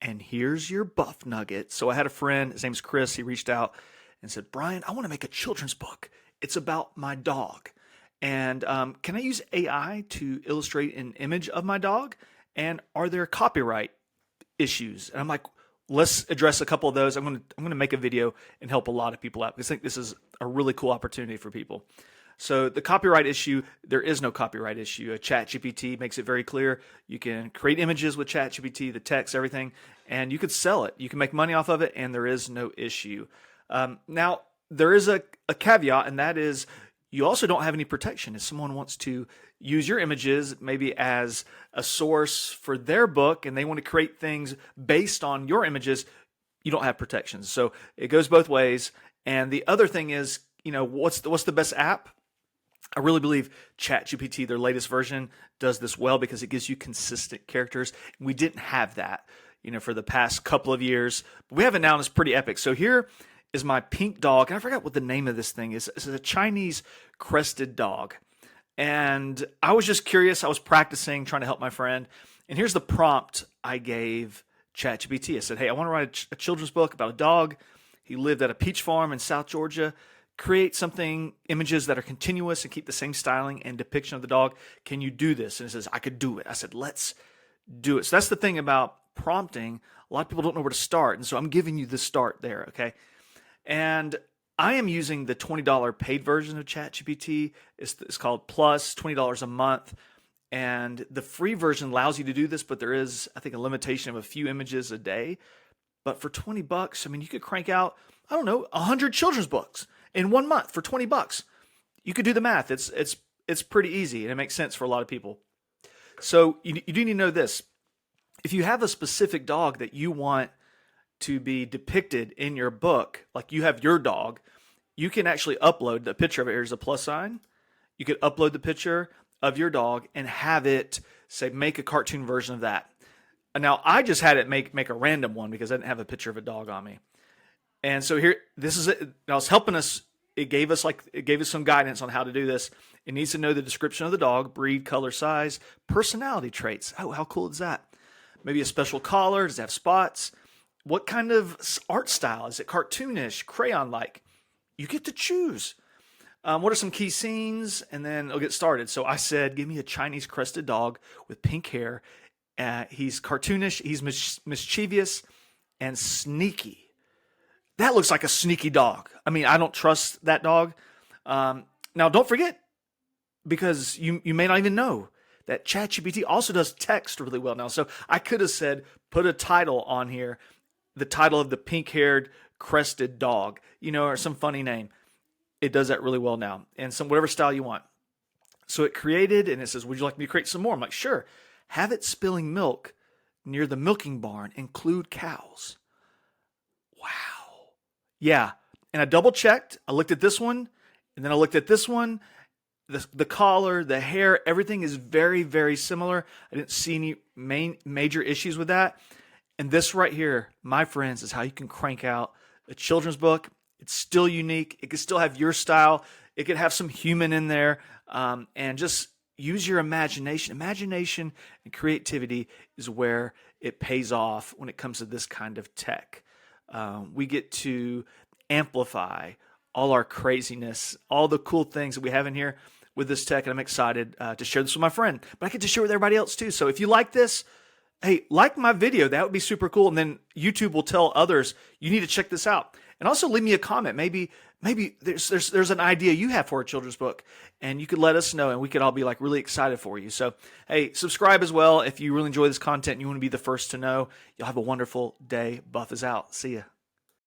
And here's your buff nugget. So I had a friend, his name's Chris. He reached out and said, Brian, I want to make a children's book. It's about my dog. And can I use AI to illustrate an image of my dog? And are there copyright issues? And I'm like, let's address a couple of those. I'm going to make a video and help a lot of people out because I think this is a really cool opportunity for people. So the copyright issue, there is no copyright issue. ChatGPT makes it very clear. You can create images with ChatGPT, the text, everything, and you could sell it. You can make money off of it, and there is no issue. Now, there is a caveat, and that is you also don't have any protection. If someone wants to use your images maybe as a source for their book and they want to create things based on your images, you don't have protections. So it goes both ways. And the other thing is, what's the best app? I really believe ChatGPT, their latest version, does this well because it gives you consistent characters. We didn't have that, for the past couple of years. But we have it now, and it's pretty epic. So here is my pink dog, and I forgot what the name of this thing is. It's a Chinese crested dog. And I was just curious. I was practicing, trying to help my friend. And here's the prompt I gave ChatGPT. I said, hey, I want to write a children's book about a dog. He lived at a peach farm in South Georgia. Create images that are continuous and keep the same styling and depiction of the dog. Can you do this? And it says, I could do it. I said, let's do it. So that's the thing about prompting. A lot of people don't know where to start. And so I'm giving you the start there, okay? And I am using the $20 paid version of ChatGPT. It's called Plus, $20 a month. And the free version allows you to do this, but there is, I think, a limitation of a few images a day. But for $20, you could crank out, 100 children's books in 1 month for $20. You could do the math. It's pretty easy, and it makes sense for a lot of people. So you do need to know this. If you have a specific dog that you want to be depicted in your book, like you have your dog, you can actually upload the picture of it. Here's a plus sign. You could upload the picture of your dog and have it, say, make a cartoon version of that. Now, I just had it make a random one because I didn't have a picture of a dog on me. And so here, this is it. Now it's helping us. It gave us some guidance on how to do this. It needs to know the description of the dog, breed, color, size, personality traits. Oh, how cool is that? Maybe a special collar. Does it have spots? What kind of art style? Is it cartoonish, crayon-like? You get to choose. What are some key scenes? And then it'll get started. So I said, give me a Chinese crested dog with pink hair. He's cartoonish. He's mischievous and sneaky. That looks like a sneaky dog. I don't trust that dog. Now, don't forget, because you may not even know that ChatGPT also does text really well now. So I could have said, put a title on here, the title of the pink-haired crested dog, or some funny name. It does that really well now, and whatever style you want. So it created, and it says, would you like me to create some more? I'm like, sure. Have it spilling milk near the milking barn. Include cows. Wow. Yeah. And I double checked. I looked at this one, and then I looked at this one. The collar, the hair, everything is very, very similar. I didn't see any major issues with that. And this right here, my friends, is how you can crank out a children's book. It's still unique. It can still have your style. It could have some human in there, and just use your imagination. Imagination and creativity is where it pays off when it comes to this kind of tech. We get to amplify all our craziness, all the cool things that we have in here with this tech, and I'm excited to share this with my friend. But I get to share it with everybody else too. So if you like this, hey, like my video. That would be super cool. And then YouTube will tell others, you need to check this out. And also leave me a comment. Maybe there's an idea you have for a children's book, and you could let us know, and we could all be like really excited for you. So, hey, subscribe as well if you really enjoy this content and you want to be the first to know. You'll have a wonderful day. Buff is out. See ya.